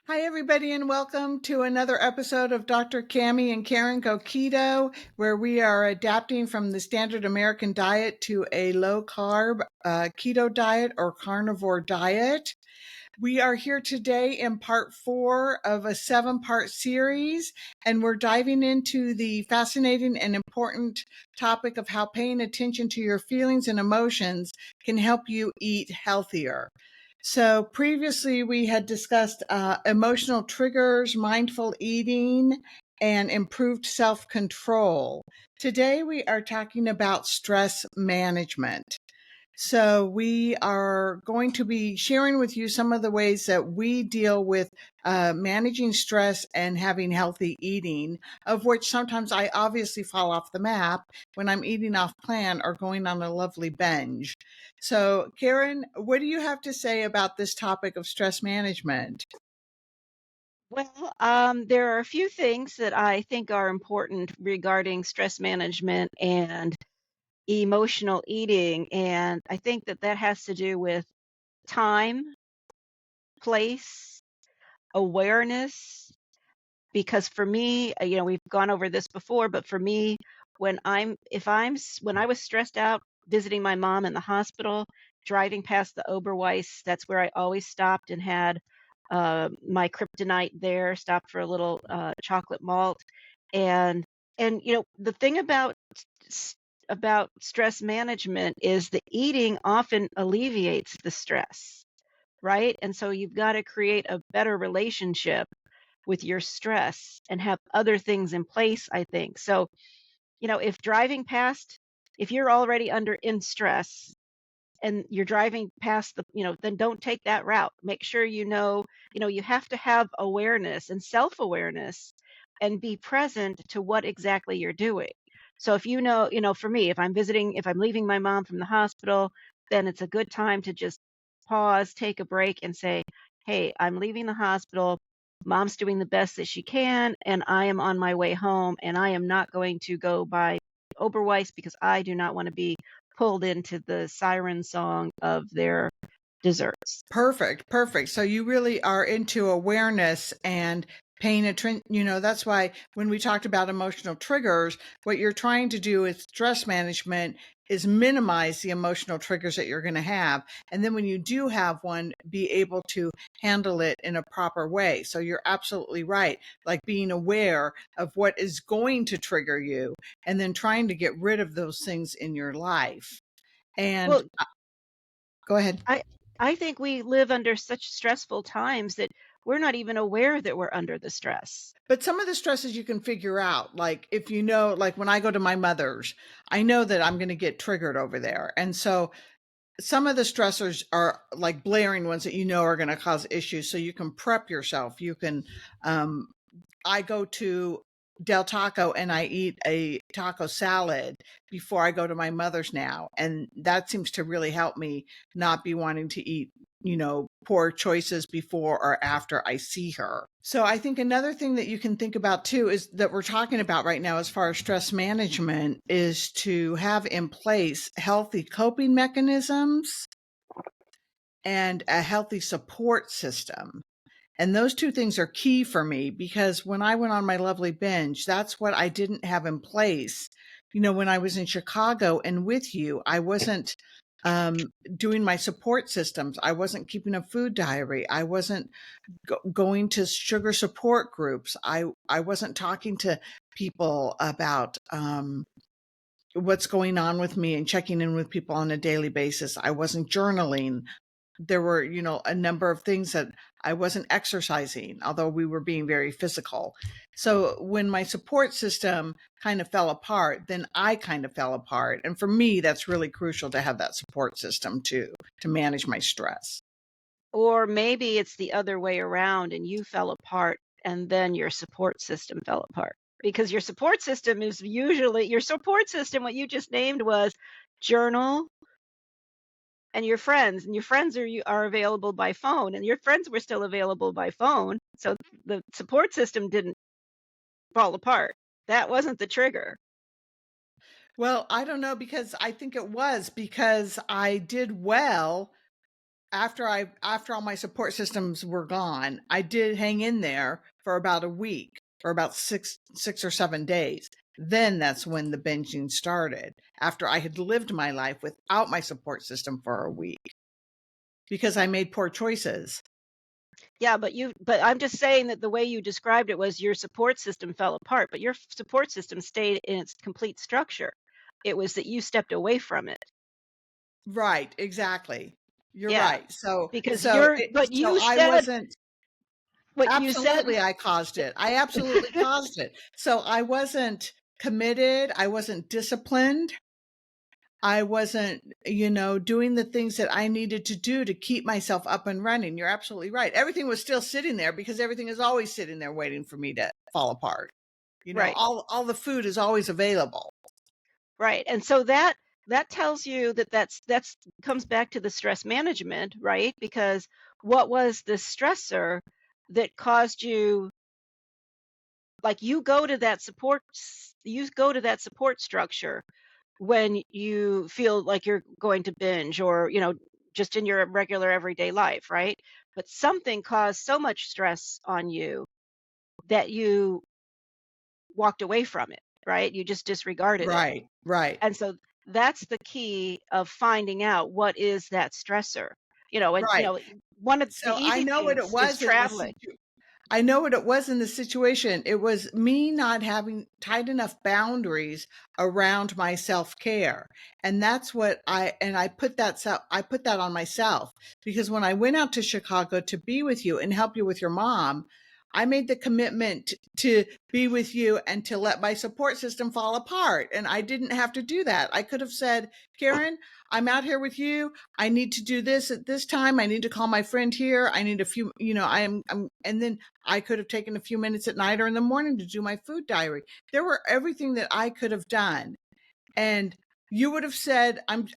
Hi, everybody, and welcome to another episode of Dr. Cammy and Karen Go Keto, where we are adapting from the standard American diet to a low carb keto diet or carnivore diet. We are here today in part 4 of a 7-part series, and we're diving into the fascinating and important topic of how paying attention to your feelings and emotions can help you eat healthier. So previously we had discussed emotional triggers, mindful eating, and improved self-control. Today we are talking about stress management. So we are going to be sharing with you some of the ways that we deal with managing stress and having healthy eating, of which sometimes I obviously fall off the map when I'm eating off plan or going on a lovely binge. So, Karen, what do you have to say about this topic of stress management? There are a few things that I think are important regarding stress management and emotional eating, and I think that that has to do with time, place, awareness. Because for me, we've gone over this before, but for me, when I was stressed out visiting my mom in the hospital, driving past the Oberweis, that's where I always stopped and had my kryptonite there, stopped for a little chocolate malt. And the thing s- about stress management is the eating often alleviates the stress, right? And so you've got to create a better relationship with your stress and have other things in place, I think. So, if driving past, if you're already under in stress and you're driving past then don't take that route. Make sure you have to have awareness and self-awareness and be present to what exactly you're doing. So if for me, if I'm leaving my mom from the hospital, then it's a good time to just pause, take a break and say, "Hey, I'm leaving the hospital. Mom's doing the best that she can, and I am on my way home, and I am not going to go by Oberweis because I do not want to be pulled into the siren song of their desserts." Perfect, perfect. So you really are into awareness and paying attention. That's why when we talked about emotional triggers, what you're trying to do with stress management is minimize the emotional triggers that you're going to have. And then when you do have one, be able to handle it in a proper way. So you're absolutely right. Like being aware of what is going to trigger you and then trying to get rid of those things in your life. And Well, go ahead. I I think we live under such stressful times that we're not even aware that we're under the stress. But some of the stresses you can figure out. Like if you know, like when I go to my mother's, I know that I'm going to get triggered over there. And so some of the stressors are like blaring ones that you know are going to cause issues. So you can prep yourself. Um, I go to Del Taco and I eat a taco salad before I go to my mother's now. And that seems to really help me not be wanting to eat, poor choices before or after I see her. So I think another thing that you can think about too is that we're talking about right now as far as stress management is to have in place healthy coping mechanisms and a healthy support system. And those two things are key for me because when I went on my lovely binge, that's what I didn't have in place. When I was in Chicago and with you, I wasn't doing my support systems. I wasn't keeping a food diary. I wasn't going to sugar support groups. I wasn't talking to people about what's going on with me and checking in with people on a daily basis. I wasn't journaling. There were, a number of things that I wasn't exercising, although we were being very physical. So when my support system kind of fell apart, then I kind of fell apart. And for me, that's really crucial to have that support system too, to manage my stress. Or maybe it's the other way around and you fell apart and then your support system fell apart. Because your support system, what you just named was journal and your friends are available by phone, and your friends were still available by phone. So the support system didn't fall apart. That wasn't the trigger. Well, I don't know because I think it was because I did well after all my support systems were gone, I did hang in there for about a week or about 6 or 7 days. Then that's when the binging started, after I had lived my life without my support system for a week because I made poor choices. Yeah, but I'm just saying that the way you described it was your support system fell apart, but your support system stayed in its complete structure. It was that you stepped away from it. Right, exactly. You're Yeah, right. So because so you're it but so you I said wasn't. what you said. Absolutely, I caused it. I absolutely caused it. So I wasn't committed. I wasn't disciplined. I wasn't, doing the things that I needed to do to keep myself up and running. You're absolutely right. Everything was still sitting there because everything is always sitting there waiting for me to fall apart. Right, All the food is always available. right, and so that tells you that that's comes back to the stress management, right? Because what was the stressor that caused you, like, you go to that support structure when you feel like you're going to binge, or just in your regular everyday life, right? But something caused so much stress on you that you walked away from it, right? You just disregarded it. Right, right, And so that's the key of finding out what is that stressor. And right. one of the So I easy know what it things is was in the traveling. situation. I know what it was in the situation. It was me not having tight enough boundaries around my self-care. And that's what I put that on myself because when I went out to Chicago to be with you and help you with your mom, I made the commitment to be with you and to let my support system fall apart. And I didn't have to do that. I could have said, Karen, I'm out here with you. I need to do this at this time. I need to call my friend here. I need a few, and then I could have taken a few minutes at night or in the morning to do my food diary. There were everything that I could have done. And you would have said, I'm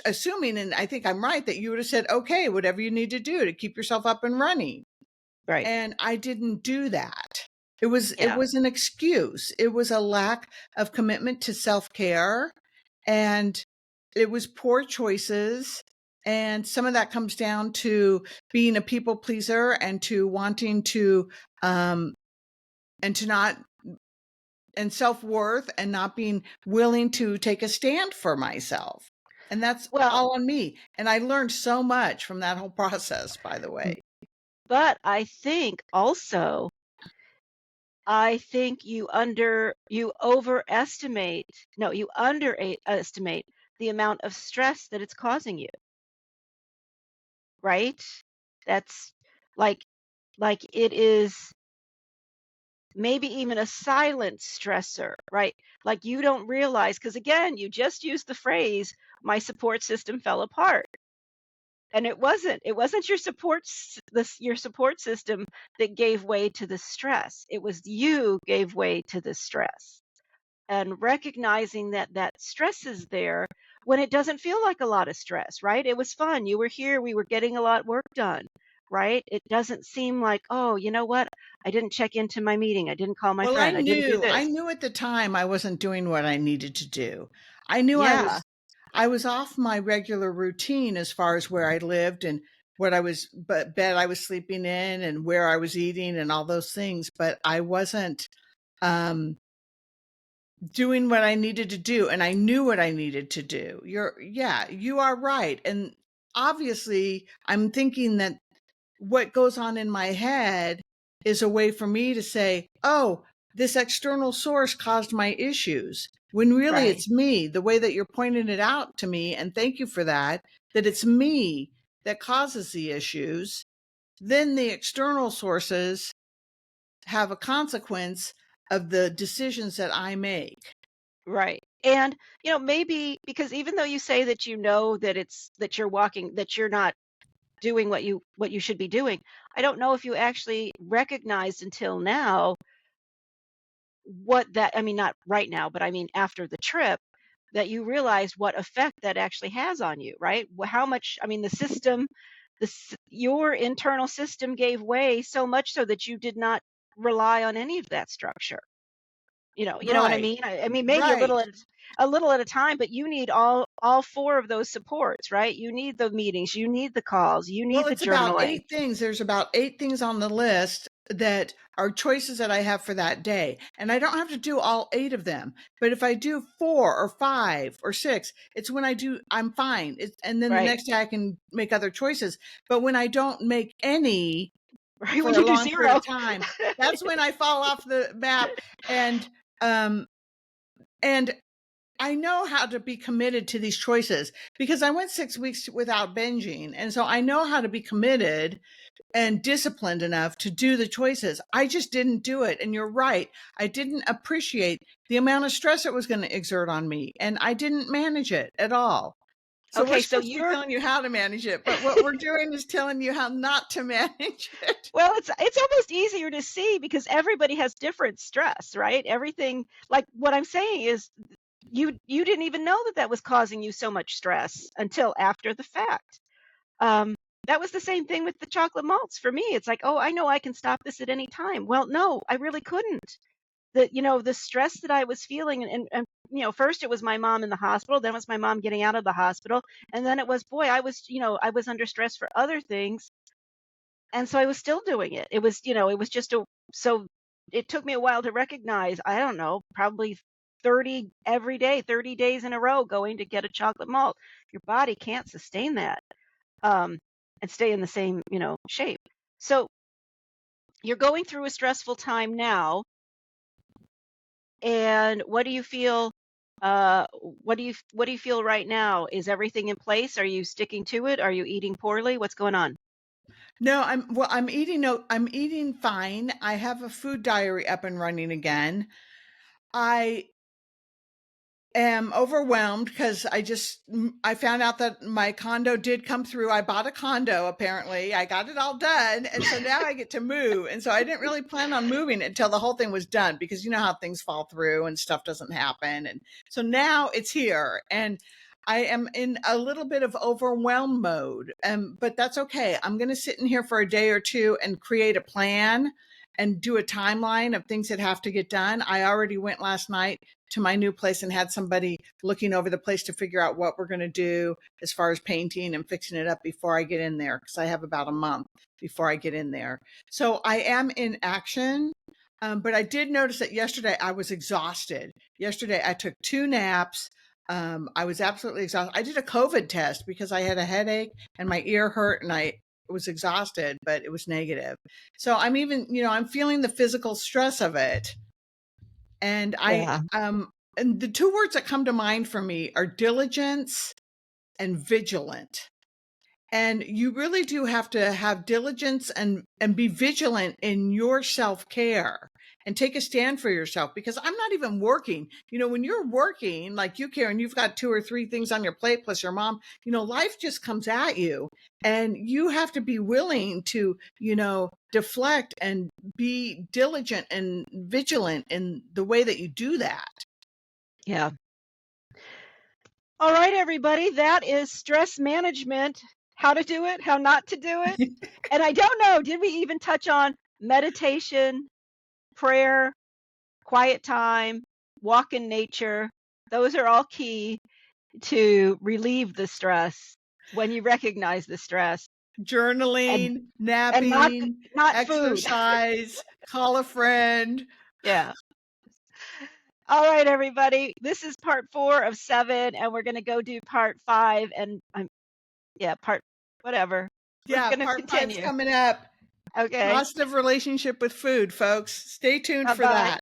assuming, and I think I'm right, that you would have said, okay, whatever you need to do to keep yourself up and running. Right. And I didn't do that. It Yeah. was an excuse. It was a lack of commitment to self-care, and it was poor choices. And some of that comes down to being a people pleaser and to wanting to and to not and self-worth and not being willing to take a stand for myself. And that's Well, all on me. And I learned so much from that whole process, by the way. but I think also, I think you overestimate, no, you underestimate the amount of stress that it's causing you, right? That's like it is maybe even a silent stressor, right? Like you don't realize, because again, you just used the phrase, my support system fell apart. And it wasn't your support system that gave way to the stress. It was you gave way to the stress. And recognizing that that stress is there when it doesn't feel like a lot of stress, right? It was fun. You were here, we were getting a lot of work done, right? It doesn't seem like, oh, you know what? I didn't check into my meeting. I didn't call my Well, friend. I didn't do I this. knew at the time I wasn't doing what I needed to do. I knew Yeah, I was off my regular routine as far as where I lived and what I was, but bed I was sleeping in and where I was eating and all those things, but I wasn't um doing what I needed to do, and I knew what I needed to do. Yeah, you are right. And obviously, I'm thinking that what goes on in my head is a way for me to say, oh, this external source caused my issues. When really right, it's me, the way that you're pointing it out to me, and thank you for that, that it's me that causes the issues. Then the external sources have a consequence of the decisions that I make. right. And maybe because even though you say that that you're not doing what you should be doing, I don't know if you actually recognized until now what that, I mean, not right now, but I mean after the trip, that you realized what effect that actually has on you, right? How much, I mean, the system, your internal system gave way so much so that you did not rely on any of that structure. you know what I Right. mean? I mean, maybe Right. a little at a time, but you need all 4 of those supports, right? You need the meetings, you need the calls, you Well, need the it's about journaling. 8 things. There's about 8 things on the list that are choices that I have for that day, and I don't have to do all 8 of them, but if I do 4 or 5 or 6, it's when I'm fine. And then the Right. next day I can make other choices, but when I don't make any Right, for when a you do long period 0. of time, that's when I fall off the map, and, um, and I know how to be committed to these choices because I went 6 weeks without binging, and so I know how to be committed and disciplined enough to do the choices. I just didn't do it. And you're right. I didn't appreciate the amount of stress it was going to exert on me, and I didn't manage it at all. So we're Okay, so supposed to be you're telling you how to manage it, but what we're doing is telling you how not to manage it. well, it's almost easier to see because everybody has different stress, right? Everything like what I'm saying is you didn't even know that that was causing you so much stress until after the fact. Um, that was the same thing with the chocolate malts for me. It's like, "Oh, I know I can stop this at any time." Well, no, I really couldn't. The stress that I was feeling and first it was my mom in the hospital, then it was my mom getting out of the hospital, and then it was, boy, I was under stress for other things, and so I was still doing it. It was just a so it took me a while to recognize, I don't know, probably 30 every day, 30 days in a row going to get a chocolate malt. Your body can't sustain that, um, and stay in the same, shape. So you're going through a stressful time now, and what do you feel right now? Is everything in place? Are you sticking to it? Are you eating poorly? What's going on? No, I'm eating no, I'm eating fine. I have a food diary up and running again. I am overwhelmed because I found out that my condo did come through. I bought a condo apparently. I got it all done, and so now I get to move. And so I didn't really plan on moving until the whole thing was done because you know how things fall through and stuff doesn't happen. And so now it's here, and I am in a little bit of overwhelm mode. But that's okay. I'm going to sit in here for a day or two and create a plan and do a timeline of things that have to get done. I already went last night to my new place and had somebody looking over the place to figure out what we're going to do as far as painting and fixing it up before I get in there because I have about a month before I get in there. So I am in action. But I did notice that yesterday I was exhausted. Yesterday I took 2 naps. I was absolutely exhausted. I did a COVID test because I had a headache and my ear hurt and I was exhausted, but it was negative. So I'm feeling the physical stress of it. And Yeah. and the 2 words that come to mind for me are diligence and vigilant. And you really do have to have diligence and be vigilant in your self-care and take a stand for yourself because I'm not even working. When you're working like you, Karen, you've got 2 or 3 things on your plate plus your mom, life just comes at you and you have to be willing to, deflect and be diligent and vigilant in the way that you do that. Yeah. All right, everybody. That is stress management. How to do it, how not to do it. And I don't know, did we even touch on meditation, prayer, quiet time, walk in nature? Those are all key to relieve the stress when you recognize the stress and Journaling, and napping, not food. exercise, call a friend. Yeah. All right, everybody. This is part 4 of 7, and we're gonna go do part 5 and yeah, part whatever. We're Yeah, gonna part five's continue. coming up. Okay. Positive relationship with food, folks. Stay tuned for Bye-bye. that.